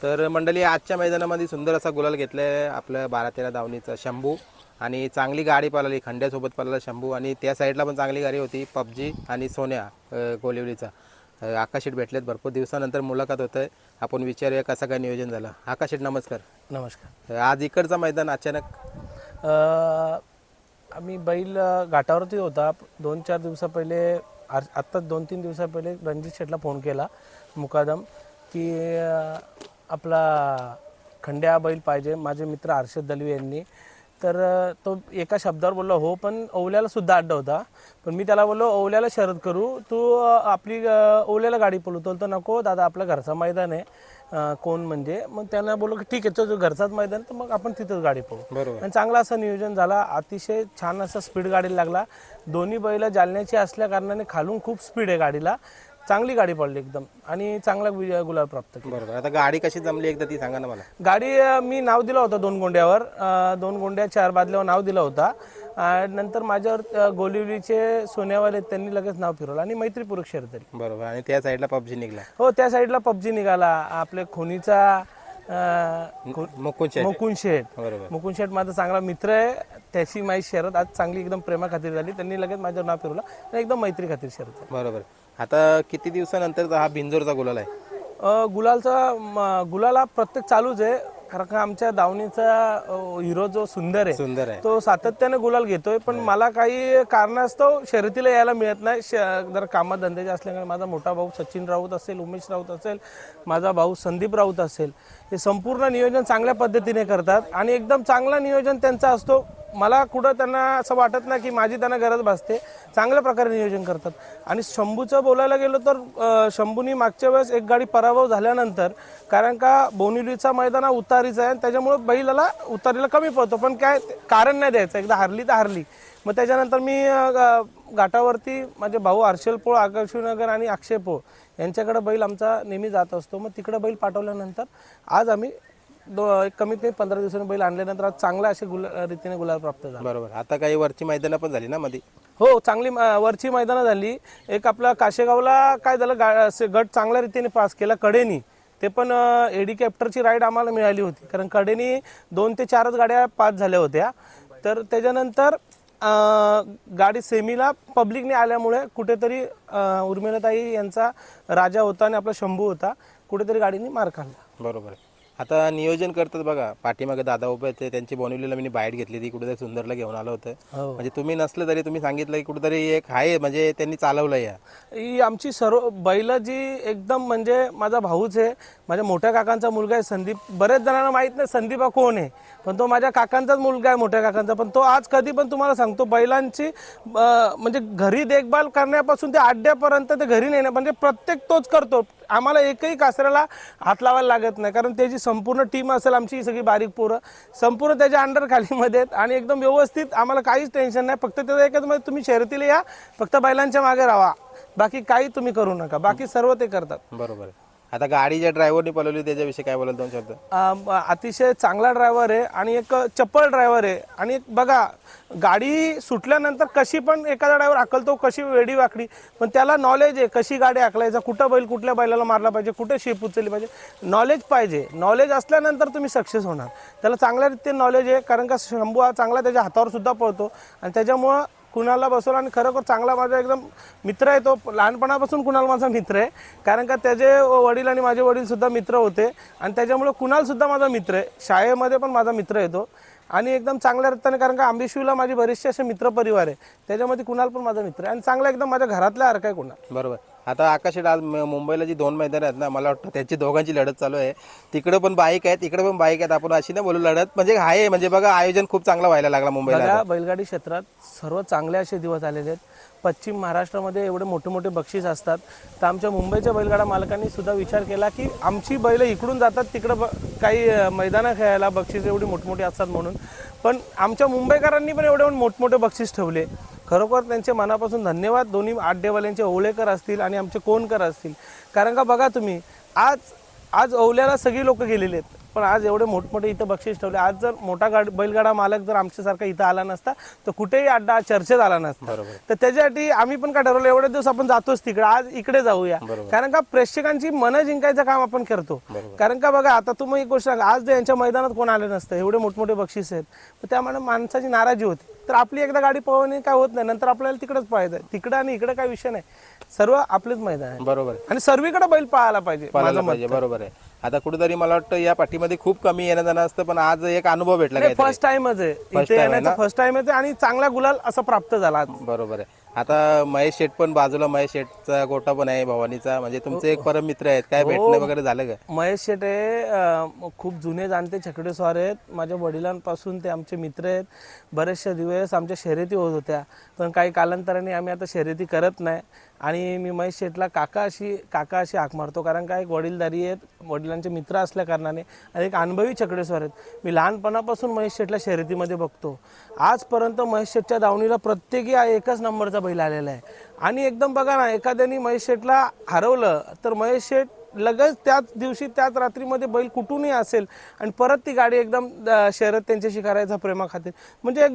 तर मंडळी आजच्या मैदानामध्ये सुंदर असा गुलाल घेतलाय आपल्या 12-13 धावणीचा शंभू आणि चांगली गाडी पळाली, खंड्यासोबत पळाला शंभू आणि त्या साईडला पण चांगली गाडी होती पबजी आणि सोन्या गोलिवलीचा. आकाशेट भेटलेत, भरपूर दिवसानंतर मुलाखत होत आहे. आपण विचारूया कसं काय नियोजन झालं. आकाशेट नमस्कार. नमस्कार. आज इकडचा मैदान अचानक आम्ही बैल घाटावरती होता 2-4 दिवसा पहिले, आत्ता 2-3 दिवसा पहिले रणजित शेटला फोन केला मुकादम की आपला खंड्या बैल पाहिजे, माझे मित्र हर्षद दलवी यांनी. तर तो एका शब्दावर बोलला हो, पण ओवल्याला सुद्धा अड्डा होता. पण मी त्याला बोललो ओवल्याला शरद करू, तू आपली ओवल्याला गाडी पळवतो. तर नको दादा, आपलं घरचं मैदान आहे. कोण म्हणजे मग त्यांना बोललो की ठीक आहे, तो घरचाच मैदान, तर मग आपण तिथंच गाडी पळवू. बरोबर. आणि चांगला असं नियोजन झाला. अतिशय छान असं स्पीड गाडीला लागला. दोन्ही बैल जालन्याची असल्या कारणाने खालून खूप स्पीड आहे गाडीला. चांगली गाडी पडली एकदम आणि चांगला गुलाल प्राप्त केला. बरोबर. आता गाडी कशी जमली एकदा ती सांगा ना मला. गाडी मी नाव दिलं होतं 2 गोंड्यावर, 2 गोंड्या 4 बादल्यावर नाव दिलं होता. नंतर माझ्यावर गोलिवलीचे सोन्यावाले त्यांनी लगेच नाव फिरवलं आणि मैत्रीपूर्वक शर्यत झाली. बरोबर. आणि त्या साईडला पबजी निघला. हो, त्या साईडला पबजी निघाला. आपल्या खोनीचा मुकुंद शेठ. बरोबर. मुकुंद शेठ माझा चांगला मित्र आहे. त्याची माझी शर्यत आज चांगली एकदम प्रेमा खातीर झाली. त्यांनी लगेच माझ्यावर नाव फिरवलं आणि एकदम मैत्री खातीर शर्यत झाली. बरोबर. आता किती दिवसानंतर हा बिंजोरचा गुलाल आहे? गुलाला प्रत्येक चालूच आहे, कारण का आमच्या दावणीचा हिरो जो सुंदर आहे तो सातत्याने गुलाल घेतोय. पण मला काही कारणास्तव शर्यतीला यायला मिळत नाही. जर कामात धंद्याचे असल्यामुळे माझा मोठा भाऊ सचिन राऊत असेल, उमेश राऊत असेल, माझा भाऊ संदीप राऊत असेल, हे संपूर्ण नियोजन चांगल्या पद्धतीने करतात आणि एकदम चांगला नियोजन त्यांचा असतो. मला कुठं त्यांना असं वाटत नाही की माझी त्यांना गरज भासते. चांगल्या प्रकारे नियोजन करतात. आणि शंभूचं बोलायला गेलो तर शंभूनी मागच्या वेळेस एक गाडी पराभव झाल्यानंतर, कारण का बोनिवलीचा मैदान उतारीचा आहे आणि त्याच्यामुळे बैलाला उतारीला कमी पडतो, पण काय कारण नाही द्यायचं, एकदा हारली तर हारली. मग त्याच्यानंतर मी घाटावरती माझे भाऊ हर्षल पोळ, आकाशनगर आणि अक्षय पोळ यांच्याकडे बैल आमचा नेहमी जात असतो. मग तिकडे बैल पाठवल्यानंतर आज आम्ही कमीत कमी 15 दिवसांनी बैल आणल्यानंतर आज चांगला असे रीतीने गुलाल प्राप्त झाला. बरोबर. आता काही वरची मैदानं पण झाली ना मध्ये? हो, चांगली वरची मैदानं झाली. एक आपला काशेगावला काय झालं, गट चांगल्या रीतीने पास केला कडेनी. ते पण हेलिकॉप्टरची राईड आम्हाला मिळाली होती, कारण कडेनी 2 ते 4च गाड्या पास झाल्या होत्या. तर त्याच्यानंतर गाडी सेमीला पब्लिकने आल्यामुळे कुठेतरी उर्मिलाताई यांचा राजा होता आणि आपला शंभू होता, कुठेतरी गाडीने मार खाल्ला. बरोबर. आता नियोजन करतात बघा, पाठीमागे दादा उभे होते, त्यांची बोनिवलीला मी बाईट घेतली ती, कुठेतरी सुंदरला घेऊन आलं होतं. म्हणजे तुम्ही नसलं तरी तुम्ही सांगितलं की कुठेतरी एक आहे, म्हणजे त्यांनी चालवलं. ही आमची सर्व बैल जी एकदम, म्हणजे माझा भाऊच आहे, माझ्या मोठ्या काकांचा मुलगा आहे संदीप. बरेच जणांना माहित नाही संदीप हा कोण आहे, पण तो माझ्या काकांचाच मुलगा आहे, मोठ्या काकांचा. पण तो आज कधी पण तुम्हाला सांगतो, बैलांची म्हणजे घरी देखभाल करण्यापासून ते अड्ड्यापर्यंत ते घरी नेण्या, म्हणजे प्रत्येक तोच करतो. आम्हाला एकही कासऱ्याला हात लावायला लागत नाही, कारण त्याची संपूर्ण टीम असेल आमची, सगळी बारीक पोरं संपूर्ण त्याच्या अंडर खालीमध्ये आहेत आणि एकदम व्यवस्थित. आम्हाला काहीच टेन्शन नाही. फक्त त्याचं एकच म्हणजे तुम्ही शर्यतीला या, फक्त बैलांच्या मागे राहा, बाकी काही तुम्ही करू नका, बाकी सर्व ते करतात. बरोबर. आता गाडी ज्या ड्रायव्हरने पळवली त्याच्याविषयी काय बोलाल 2 शब्द? अतिशय चांगला ड्रायव्हर आहे आणि एक चप्पल ड्रायव्हर आहे. आणि बघा, गाडी सुटल्यानंतर कशी पण एखादा ड्रायव्हर हाकलतो, कशी वेडी वाकडी, पण त्याला नॉलेज आहे कशी गाडी हाकलायचं, कुठं बैल कुठल्या बैलाला मारला पाहिजे, कुठे शेप उचलली पाहिजे. नॉलेज पाहिजे. नॉलेज असल्यानंतर तुम्ही सक्सेस होणार. त्याला चांगल्या रीतीने नॉलेज आहे, कारण का शंभू हा चांगला त्याच्या हातावर सुद्धा पळतो आणि त्याच्यामुळं कुणाला बसवला. आणि खरोखर चांगला माझा एकदम मित्र आहे तो. लहानपणापासून कुणाल माझा मित्र आहे, कारण का त्याचे वडील आणि माझे वडील सुद्धा मित्र होते आणि त्याच्यामुळे कुणाल सुद्धा माझा मित्र आहे. शाळेमध्ये पण माझा मित्र आहे तो आणि एकदम चांगल्या रीतीने, कारण का आंबेशिवला माझे बरेचसे असे मित्रपरिवार आहे, त्याच्यामध्ये कुणाल पण माझा मित्र आहे आणि चांगला एकदम माझ्या घरातल्या अर्क आहे कुणाल. बरोबर. आता आकाशेट आज मुंबईला जी 2 मैदान आहेत ना, मला वाटतं त्याची दोघांची लढत चालू आहे. तिकडे पण बाईक आहेत, इकडे पण बाईक आहेत. आपण अशी नाही बोलू लढत, म्हणजे आहे, म्हणजे बघा आयोजन खूप चांगला व्हायला लागला मुंबईला. बैलगाडी क्षेत्रात सर्व चांगले असे दिवस आलेले आहेत. पश्चिम महाराष्ट्रामध्ये एवढे मोठे मोठे बक्षीस असतात, तर आमच्या मुंबईच्या बैलगाडा मालकांनी सुद्धा विचार केला की आमची बैल इकडून जातात तिकडं काही मैदानं खेळायला, बक्षीस एवढी मोठमोठी असतात म्हणून. पण आमच्या मुंबईकरांनी पण एवढे मोठमोठे बक्षीस ठेवले. खरोखर त्यांचे मनापासून धन्यवाद. दोन्ही आड्डेवाल्यांचे ओवळेकर असतील आणि आमचे कोणकर असतील, कारण का बघा तुम्ही, आज ओवल्याला सगळी लोक गेलेले आहेत. पण आज एवढे मोठमोठे इथं बक्षीस ठेवले. आज जर मोठा बैलगाडा मालक जर आमच्यासारखा इथं आला नसता तर कुठेही अड्डा चर्चेत आला नसता. तर त्याच्यासाठी आम्ही पण काय ठरवलं, एवढे दिवस आपण जातोच तिकडे, आज इकडे जाऊया. कारण का प्रेक्षकांची मनं जिंकायचं काम आपण करतो. कारण का बघा, आता तुम्ही एक गोष्ट सांगा, आज यांच्या मैदानात कोण आलं नसतं, एवढे मोठमोठे बक्षीस आहेत, त्यामुळे माणसाची नाराजी होती. तर आपली एकदा गाडी पळवणे काय होत नाही, नंतर आपल्याला तिकडेच पळायचं आहे. तिकडं आणि इकडे काय विषय नाही, सर्व आपलेच मैदान आहे. बरोबर. आणि सर्वीकडे बैल पळायला पाहिजे. बरोबर आहे. आता कुठेतरी मला वाटतं या पाठीमध्ये खूप कमी येणं जाणं असतं, पण आज एक अनुभव भेटला काय. फर्स्ट टाइमच आहे इथे येण्याचा, फर्स्ट टाइम आहे आणि चांगला गुलाल असा प्राप्त झाला आज. बरोबर आहे. आता महेश शेठ पण बाजूला, महेश शेठचा गोटा पण आहे भवानीचा, म्हणजे तुमचे एक परम मित्र आहेत, काय भेटणं वगैरे झालं का? महेश शेठ हे खूप जुने जाणते छकडेस्वार आहेत. माझ्या वडिलांपासून ते आमचे मित्र आहेत. बरेचसे दिवस आमच्या शर्यती होत होत्या, पण काही कालांतराने आम्ही आता शर्यती करत नाही. आणि मी महेश शेठला काका अशी हाक मारतो, कारण काय वडीलधारी आहेत, वडिलांचे मित्र असल्या कारणाने, आणि एक अनुभवी छकडेस्वार आहेत. मी लहानपणापासून महेश शेठला शर्यतीमध्ये बघतो. आजपर्यंत महेश शेठच्या दावणीला प्रत्येकी एकच नंबरचा बैल आलेला आहे. आणि एकदम बघा ना, एखाद्याने महेश शेठला हरवलं तर महेश शेठ लगेच त्याच दिवशी त्याच रात्रीमध्ये बैल कुठूनही असेल आणि परत ती गाडी एकदम शर्यत त्यांच्याशी करायचा प्रेमाखातीर. म्हणजे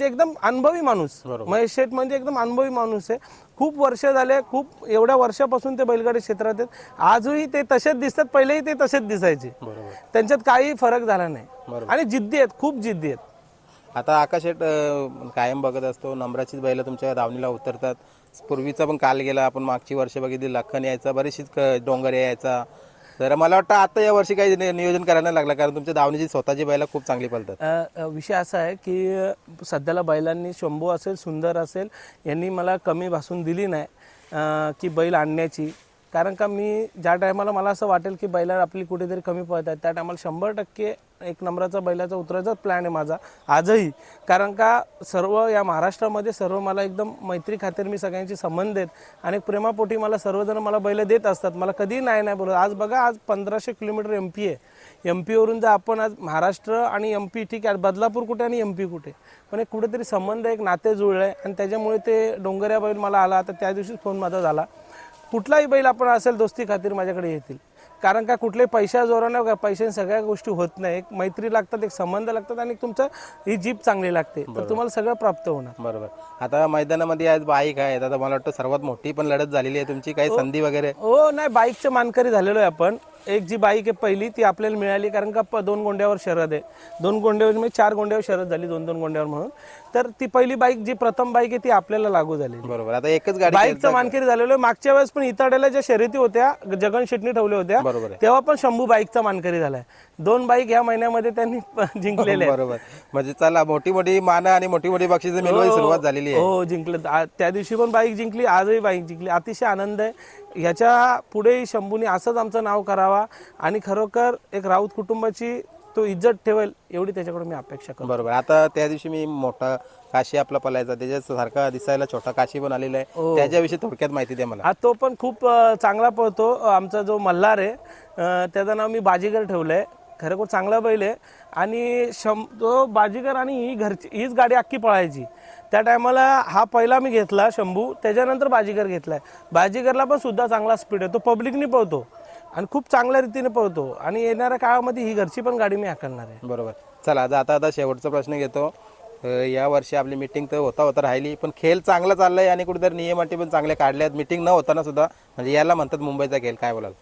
एकदम अनुभवी माणूस महेश शेठ, म्हणजे एकदम अनुभवी माणूस आहे. खूप वर्ष झाले, खूप एवढ्या वर्षापासून ते बैलगाडी क्षेत्रात आहेत. आजही ते तसेच दिसतात, पहिलेही ते तसेच दिसायचे. त्यांच्यात काही फरक झाला नाही. आणि जिद्दी आहेत, खूप जिद्दी आहेत. आता आकाश शेठ कायम बघत असतो, नंबराचीच बैल तुमच्या दावणीला उतरतात. पूर्वीचा पण काल गेला, आपण मागची वर्ष बघितली, लखन यायचा, बरीचशीच डोंगर यायचा. तर मला वाटतं आता या वर्षी काही नियोजन करायला लागलं, कारण तुमच्या दावणीची स्वतःची बैला खूप चांगली पळतात. विषय असा आहे की सध्याला बैलांनी, शंभू असेल, सुंदर असेल, यांनी मला कमी भासून दिली नाही की बैल आणण्याची. कारण का मी ज्या टायमाला मला असं वाटेल की बैला आपली कुठेतरी कमी पळत आहेत, त्या टायमाला 100% एक नंबराचा बैलाचा उतरायचाच प्लॅन आहे माझा आजही. कारण का सर्व या महाराष्ट्रामध्ये सर्व मला एकदम मैत्री खातीर मी सगळ्यांची संबंध आहेत आणि प्रेमापोटी मला सर्वजण मला बैल देत असतात. मला कधी नाही बोलत. आज बघा, आज 1500 किलोमीटर MP आहे. MP वरून जर आपण आज महाराष्ट्र आणि MP, ठीक आहे, बदलापूर कुठे आणि MP कुठे, पण एक कुठेतरी संबंध, एक नाते जुळले आणि त्याच्यामुळे ते डोंगऱ्या बैल मला आला. आता त्या दिवशीच फोन माझा झाला, कुठलाही बैल आपण असेल दोस्ती खातीर माझ्याकडे येतील. कारण का कुठले पैशा जोराने, पैशाने सगळ्या गोष्टी होत नाही. एक मैत्री लागतात, एक संबंध लागतात आणि तुमचं ही जीप चांगली लागते, तर तुम्हाला सगळं प्राप्त होणार. बरोबर. आता मैदानामध्ये आज बाईक आहे, आता मला वाटतं सर्वात मोठी पण लढत झालेली आहे तुमची, काही संधी वगैरे? हो, नाही, बाईकच्या मानकरी झालेलो आहे आपण. एक जी बाईक आहे पहिली ती आपल्याला मिळाली, कारण का 2 गोंड्यावर शर्यत आहे. 2 गोंड्यावर म्हणजे 4 गोंड्यावर शर्यत झाली, 2-2 गोंड्यावर म्हणून. तर ती पहिली बाईक, जी प्रथम बाईक आहे, ती आपल्याला लागू झाली. बरोबर. आता एकच गाडी बाईकचं मानकरी झालेलो आहे. मागच्या वेळेस पण इताड्याला ज्या शर्यती होत्या, जगन शेटणी ठेवल्या होत्या, तेव्हा पण शंभू बाईकचा मानकरी झालाय. 2 बाईक ह्या महिन्यामध्ये त्यांनी जिंकलेले. बरोबर. म्हणजे चला, मोठी मानं आणि मोठी बक्षिसं मिळवायची सुरुवात झालेली आहे. हो, जिंकलं. त्या दिवशी पण बाईक जिंकली, आजही बाईक जिंकली. अतिशय आनंद आहे. ह्याच्या पुढेही शंभूने असंच आमचं नाव करावा आणि खरोखर एक राऊत कुटुंबाची तो इज्जत ठेवेल, एवढी त्याच्याकडे मी अपेक्षा करतो. बरोबर. आता त्या दिवशी मी मोठा काशी आपला पलायचा, त्याच्यासारखा दिसायला छोटा काशी पण आलेला आहे, त्याच्याविषयी थोडक्यात माहिती द्या मला. तो पण खूप चांगला पळतो. आमचा जो मल्हार आहे, त्याचं नाव मी बाजीगर ठेवलंय. खरोखर चांगला बैल आहे. आणि तो बाजीगर आणि हीच गाडी अख्खी पळायची. त्या टायमाला हा पहिला मी घेतला शंभू, त्याच्यानंतर बाजीगर घेतलाय. बाजीगरला पण सुद्धा चांगला स्पीड आहे, तो पब्लिकनी पळतो आणि खूप चांगल्या रीतीने पळतो. आणि येणाऱ्या काळामध्ये ही घरची पण गाडी मी हाकलणार आहे. बरोबर. चला, आता शेवटचा प्रश्न घेतो. या वर्षी आपली मीटिंग तर होता राहिली, पण खेळ चांगला चाललाय आणि कुठेतरी नियम अटी पण चांगले काढले आहेत. मीटिंग न होताना सुद्धा, म्हणजे याला म्हणतात मुंबईचा खेळ, काय बोलाल?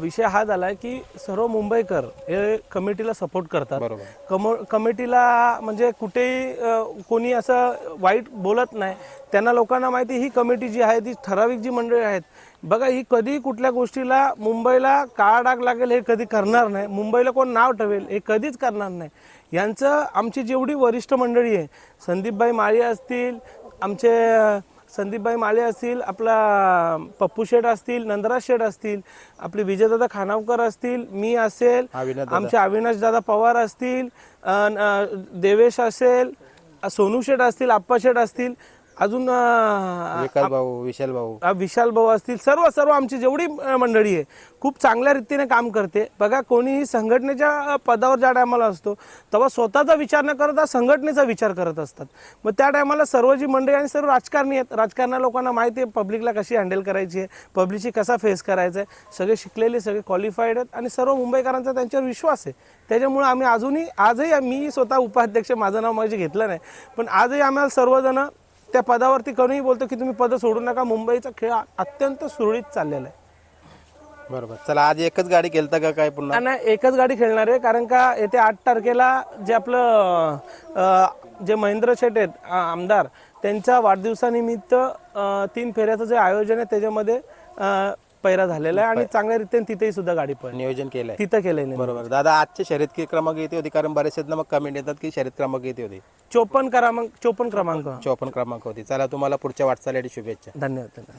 विषय हा झाला की सर्व मुंबईकर हे कमिटीला सपोर्ट करतात. बरोबर. कमिटीला म्हणजे कुठेही कोणी असं वाईट बोलत नाही. त्यांना लोकांना माहिती, ही कमिटी जी आहे ती ठराविक जी मंडळी आहेत, बघा, ही कधी कुठल्या गोष्टीला मुंबईला काळा डाग लागेल हे कधी करणार नाही. मुंबईला कोण नाव ठेवेल हे कधीच करणार नाही. यांचं, आमची जेवढी वरिष्ठ मंडळी आहे, संदीपभाई माळी असतील, संदीपभाई माळे असतील, आपला पप्पू शेठ असतील, नंदराज शेठ असतील, आपले विजयदादा खानावकर असतील, मी असेल, आमचे अविनाश दादा पवार असतील, देवेश असेल, सोनू शेठ असतील, आप्पा शेठ असतील, अजून विकास भाऊ, विशाल भाऊ, विशाल भाऊ असतील, सर्व आमची जेवढी मंडळी आहे खूप चांगल्या रीतीने काम करते. बघा, कोणीही संघटनेच्या पदावर ज्या टायमाला असतो तेव्हा स्वतःचा विचार न करता संघटनेचा विचार करत असतात. मग त्या टायमाला सर्व जी मंडळी आणि सर्व राजकारणी आहेत, राजकारणा लोकांना माहिती आहे पब्लिकला कशी हँडल करायची आहे, पब्लिकची कसा फेस करायचा आहे. सगळे शिकलेले, सगळे क्वालिफाईड आहेत आणि सर्व मुंबईकरांचा त्यांच्यावर विश्वास आहे. त्याच्यामुळे आम्ही आजही मी स्वतः उपाध्यक्ष, माझं नाव माझे घेतलं नाही, पण आजही आम्हाला सर्वजण त्या पदावरती कोणीही बोलतो की तुम्ही पद सोडू नका. मुंबईचा खेळ अत्यंत सुरळीत चाललेला आहे. बरोबर. चला, आज एकच गाडी खेळता का काय पुन्हा? नाही, एकच गाडी खेळणार आहे, कारण का येत्या 8 तारखेला जे आपलं जे महेंद्र शेट आहेत आमदार, त्यांच्या वाढदिवसानिमित्त 3 फेऱ्याचं जे आयोजन आहे त्याच्यामध्ये पैरा झालेला आहे आणि चांगल्या रीतीने तिथेही सुद्धा गाडी पळेल. नियोजन केलंय. तिथं केलेलं आहे. बरोबर. दादा, आजचे शर्यत क्रमांक किती होती? कारण बरेचसे मग कमेंट येतात की शर्यत क्रमांक किती होती? 54 क्रमांक 54 क्रमांक होती. चला, तुम्हाला पुढच्या वाटचालीसाठी शुभेच्छा. धन्यवाद.